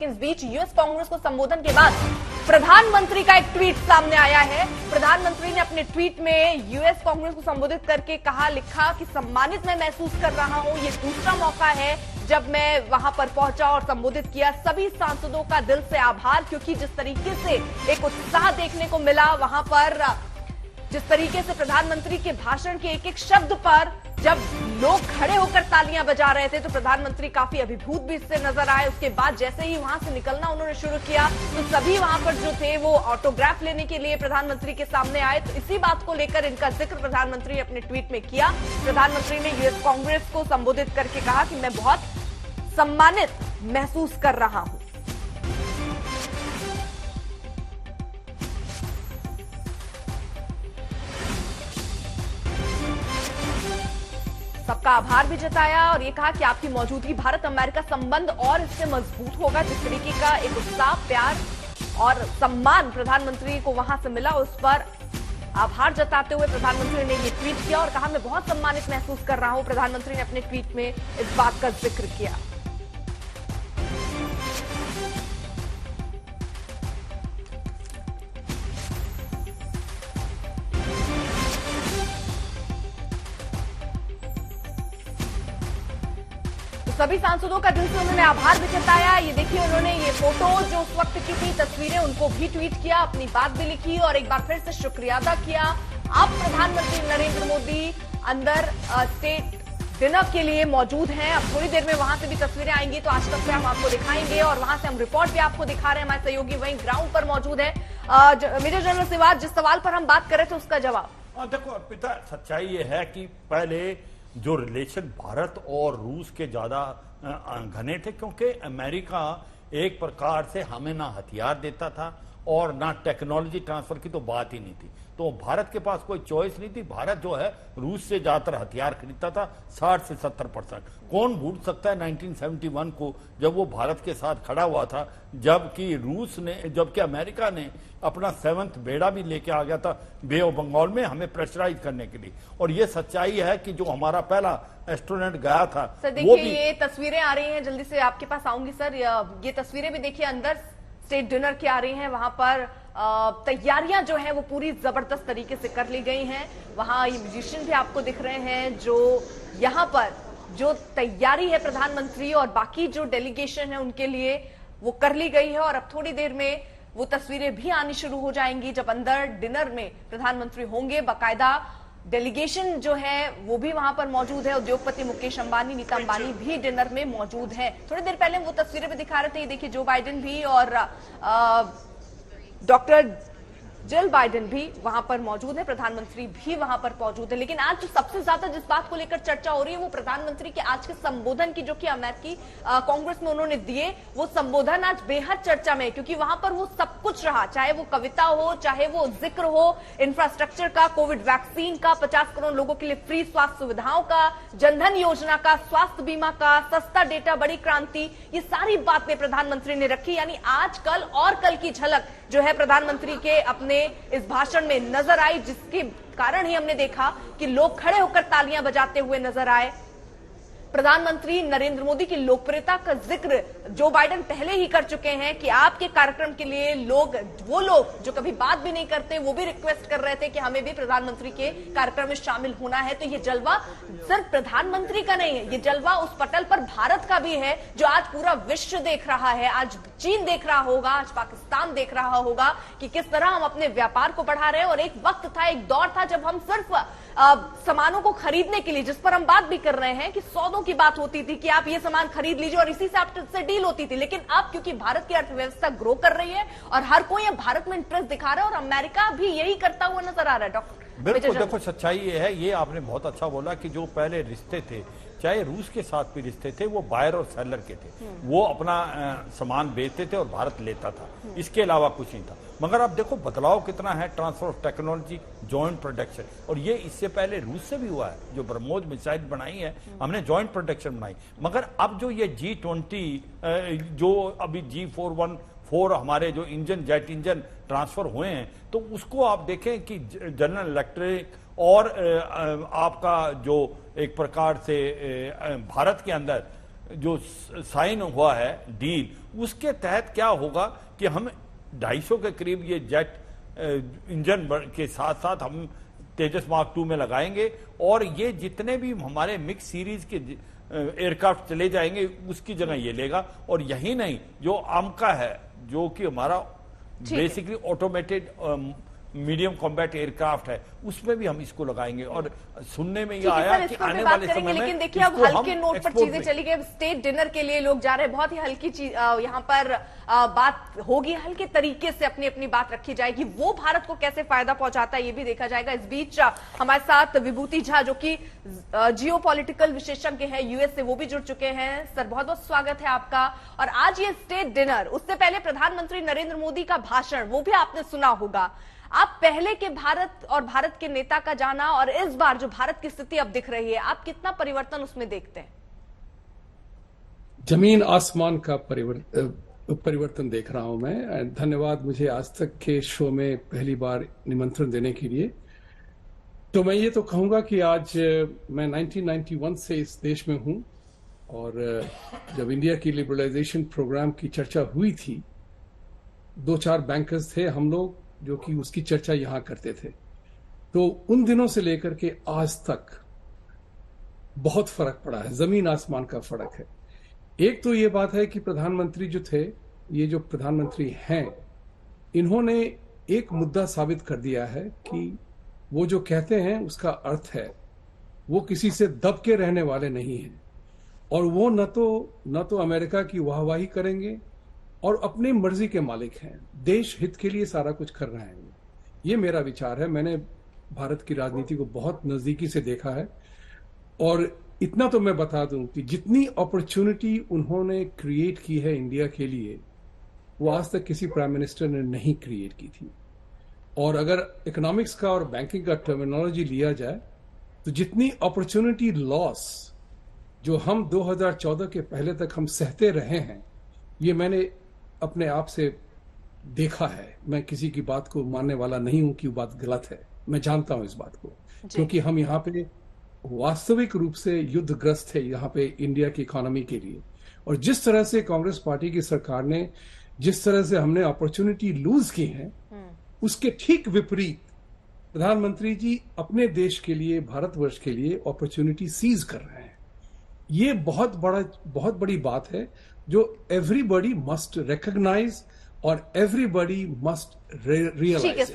इस बीच US Congress को संबोधन के बाद प्रधानमंत्री का एक ट्वीट सामने आया है। प्रधानमंत्री ने अपने ट्वीट में यूएस कांग्रेस को संबोधित करके लिखा कि सम्मानित मैं महसूस कर रहा हूं। ये दूसरा मौका है जब मैं वहां पर पहुंचा और संबोधित किया। सभी सांसदों का दिल से आभार, क्योंकि जिस तरीके से एक उत्साह देखने को मिला वहां पर, जिस तरीके से प्रधानमंत्री के भाषण के एक एक शब्द पर जब लोग खड़े होकर तालियां बजा रहे थे तो प्रधानमंत्री काफी अभिभूत भी इससे नजर आए। उसके बाद जैसे ही वहां से निकलना उन्होंने शुरू किया तो सभी वहां पर जो थे वो ऑटोग्राफ लेने के लिए प्रधानमंत्री के सामने आए। तो इसी बात को लेकर इनका जिक्र प्रधानमंत्री ने अपने ट्वीट में किया। प्रधानमंत्री ने यूएस कांग्रेस को संबोधित करके कहा कि मैं बहुत सम्मानित महसूस कर रहा हूं। सबका आभार भी जताया और ये कहा कि आपकी मौजूदगी भारत अमेरिका संबंध और इससे मजबूत होगा। जिस तरीके का एक उत्साह, प्यार और सम्मान प्रधानमंत्री को वहां से मिला, उस पर आभार जताते हुए प्रधानमंत्री ने ये ट्वीट किया और कहा मैं बहुत सम्मानित महसूस कर रहा हूं। प्रधानमंत्री ने अपने ट्वीट में इस बात का जिक्र किया। सभी सांसदों का दिल से उन्होंने आभार भी जताया। ये देखिए, उन्होंने ये फोटो जो उस वक्त की थी, तस्वीरें, उनको भी ट्वीट किया, अपनी बात भी लिखी और एक बार फिर से शुक्रिया अदा किया। अब प्रधानमंत्री नरेंद्र मोदी अंदर स्टेट डिनर के लिए मौजूद हैं। अब थोड़ी देर में वहां से भी तस्वीरें आएंगी तो आज तक से हम आपको दिखाएंगे और वहां से हम रिपोर्ट भी आपको दिखा रहे हैं। हमारे सहयोगी वहीं ग्राउंड पर मौजूद है। मेजर जनरल सिवाज, जिस सवाल पर हम बात कर रहे थे उसका जवाब। देखो अर्पिता, सच्चाई ये है कि पहले जो रिलेशन भारत और रूस के ज्यादा घने थे, क्योंकि अमेरिका एक प्रकार से हमें ना हथियार देता था और ना टेक्नोलॉजी ट्रांसफर की तो बात ही नहीं थी। तो भारत के पास कोई चॉइस नहीं थी। भारत जो है रूस से ज्यादातर हथियार खरीदता था, 60 से 70%। कौन भूल सकता है 1971 को, जब वो भारत के साथ खड़ा हुआ था, जबकि अमेरिका ने अपना 7th बेड़ा भी लेके आ गया था बे ऑफ बंगाल में हमें प्रेशराइज करने के लिए। और ये सच्चाई है कि जो हमारा पहला एस्ट्रोनॉट गया था, सर देखिए ये तस्वीरें आ रही हैं, जल्दी से आपके पास आऊंगी सर। ये तस्वीरें भी देखिए अंदर स्टेट डिनर की आ रही हैं। वहां पर तैयारियां जो है वो पूरी जबरदस्त तरीके से कर ली गई हैं। वहां ये म्यूजिशियन भी आपको दिख रहे हैं। जो यहां पर जो तैयारी है प्रधानमंत्री और बाकी जो डेलीगेशन है उनके लिए वो कर ली गई है और अब थोड़ी देर में वो तस्वीरें भी आनी शुरू हो जाएंगी जब अंदर डिनर में प्रधानमंत्री होंगे। बाकायदा डेलीगेशन जो है वो भी वहां पर मौजूद है। उद्योगपति मुकेश अंबानी, नीता अंबानी भी डिनर में मौजूद है। थोड़ी देर पहले वो तस्वीरें भी दिखा रहे थे। ये देखिए, जो बाइडेन भी और डॉक्टर जिल बाइडेन भी वहां पर मौजूद है, प्रधानमंत्री भी वहां पर मौजूद है। लेकिन आज जो सबसे ज्यादा जिस बात को लेकर चर्चा हो रही है वो प्रधानमंत्री के आज के संबोधन की, जो कि अमेरिकी कांग्रेस में उन्होंने दिए, वो संबोधन आज बेहद चर्चा में है। क्योंकि वहां पर वो सब कुछ रहा, चाहे वो कविता हो, चाहे वो जिक्र हो इंफ्रास्ट्रक्चर का, कोविड वैक्सीन का, 50 करोड़ लोगों के लिए फ्री स्वास्थ्य सुविधाओं का, जनधन योजना का, स्वास्थ्य बीमा का, सस्ता डेटा, बड़ी क्रांति, ये सारी बातें प्रधानमंत्री ने रखी। यानी आज, कल और कल की झलक जो है प्रधानमंत्री के अपने इस भाषण में नजर आई, जिसके कारण ही हमने देखा कि लोग खड़े होकर तालियां बजाते हुए नजर आए। प्रधानमंत्री नरेंद्र मोदी की लोकप्रियता का जिक्र जो बाइडेन पहले ही कर चुके हैं कि आपके कार्यक्रम के लिए वो लोग जो कभी बात भी नहीं करते वो भी रिक्वेस्ट कर रहे थे कि हमें भी प्रधानमंत्री के कार्यक्रम में शामिल होना है। तो ये जलवा सिर्फ प्रधानमंत्री का नहीं है, ये जलवा उस पटल पर भारत का भी है जो आज पूरा विश्व देख रहा है। आज चीन देख रहा होगा, आज पाकिस्तान देख रहा होगा कि किस तरह हम अपने व्यापार को बढ़ा रहे हैं। और एक वक्त था, एक दौर था जब हम सिर्फ सामानों को खरीदने के लिए, जिस पर हम बात भी कर रहे हैं कि सौदों की बात होती थी कि आप ये सामान खरीद लीजिए और इसी से आपसे डील होती थी। लेकिन अब क्योंकि भारत की अर्थव्यवस्था ग्रो कर रही है और हर कोई अब भारत में इंटरेस्ट दिखा रहा है और अमेरिका भी यही करता हुआ नजर आ रहा है। डॉक्टर बिल्कुल, देखो सच्चाई ये है, ये आपने बहुत अच्छा बोला कि जो पहले रिश्ते थे, चाहे रूस के साथ भी रिश्ते थे, वो बायर और सेलर के थे। वो अपना सामान बेचते थे और भारत लेता था, इसके अलावा कुछ नहीं था। मगर अब देखो बदलाव कितना है, transfer of technology, joint production, और ये इससे पहले रूस से भी हुआ है। जो ब्रह्मोस मिसाइल बनाई है हमने, जॉइंट प्रोडक्शन बनाई। मगर अब जो ये G20 जो अभी G414 हमारे जो इंजन, जेट इंजन ट्रांसफर हुए हैं, तो उसको आप देखें कि जनरल इलेक्ट्रिक और आपका जो एक प्रकार से भारत के अंदर जो साइन हुआ है डील, उसके तहत क्या होगा कि हम 250 के करीब ये जेट इंजन के साथ साथ हम तेजस मार्क 2 में लगाएंगे, और ये जितने भी हमारे मिक्स सीरीज के एयरक्राफ्ट चले जाएंगे उसकी जगह ये लेगा। और यही नहीं, जो आमका है जो कि हमारा basically automated medium combat aircraft है, उसमें भी हम इसको लगाएंगे। और सुनने में ये आया कि आने वाले समय में, लेकिन देखिए अब हल्के नोट पर चीजें चली गई। स्टेट डिनर के लिए लोग जा रहे हैं, बहुत ही हल्की चीज यहाँ पर बात होगी, हल्के तरीके से अपनी अपनी बात रखी जाएगी। वो भारत को कैसे फायदा पहुंचाता है ये भी देखा जाएगा। इस बीच हमारे साथ विभूति झा जो कि जियो पॉलिटिकल विशेषज्ञ है यूएस से, वो भी जुड़ चुके हैं। सर बहुत बहुत स्वागत है आपका। और आज ये स्टेट डिनर, उससे पहले प्रधानमंत्री नरेंद्र मोदी का भाषण, वो भी आपने सुना होगा। आप पहले के भारत और भारत के नेता का जाना और इस बार जो भारत की स्थिति अब दिख रही है, आप कितना परिवर्तन उसमें देखते हैं? जमीन आसमान का परिवर्तन देख रहा हूं मैं। धन्यवाद मुझे आज तक के शो में पहली बार निमंत्रण देने के लिए। तो मैं ये तो कहूंगा कि आज मैं 1991 से इस देश में हूं, और जब इंडिया की लिबरलाइजेशन प्रोग्राम की चर्चा हुई थी, 2-4 बैंकर्स थे हम लोग जो कि उसकी चर्चा यहां करते थे। तो उन दिनों से लेकर के आज तक बहुत फर्क पड़ा है, जमीन आसमान का फर्क है। एक तो ये बात है कि प्रधानमंत्री जो थे, ये जो प्रधानमंत्री हैं, इन्होंने एक मुद्दा साबित कर दिया है कि वो जो कहते हैं उसका अर्थ है। वो किसी से दब के रहने वाले नहीं हैं, और वो न तो अमेरिका की वाहवाही करेंगे और अपनी मर्जी के मालिक हैं। देश हित के लिए सारा कुछ कर रहे हैं, ये मेरा विचार है। मैंने भारत की राजनीति को बहुत नजदीकी से देखा है, और इतना तो मैं बता दूं कि जितनी अपॉर्चुनिटी उन्होंने क्रिएट की है इंडिया के लिए, वो आज तक किसी प्राइम मिनिस्टर ने नहीं क्रिएट की थी। और अगर इकोनॉमिक्स का और बैंकिंग का टर्मिनोलॉजी लिया जाए, तो जितनी अपॉर्चुनिटी लॉस जो हम 2014 के पहले तक हम सहते रहे हैं, ये मैंने अपने आप से देखा है। मैं किसी की बात को मानने वाला नहीं हूं कि वो बात गलत है, मैं जानता हूं इस बात को, क्योंकि हम यहाँ पे वास्तविक रूप से युद्धग्रस्त है यहाँ पे इंडिया की इकोनॉमी के लिए। और जिस तरह से कांग्रेस पार्टी की सरकार ने, जिस तरह से हमने अपॉर्चुनिटी लूज की है, उसके ठीक विपरीत प्रधानमंत्री जी अपने देश के लिए, भारतवर्ष के लिए अपॉर्चुनिटी सीज कर रहे हैं। ये बहुत बड़ी बात है जो एवरीबॉडी मस्ट रिकॉग्नाइज और एवरीबॉडी मस्ट रियलाइज।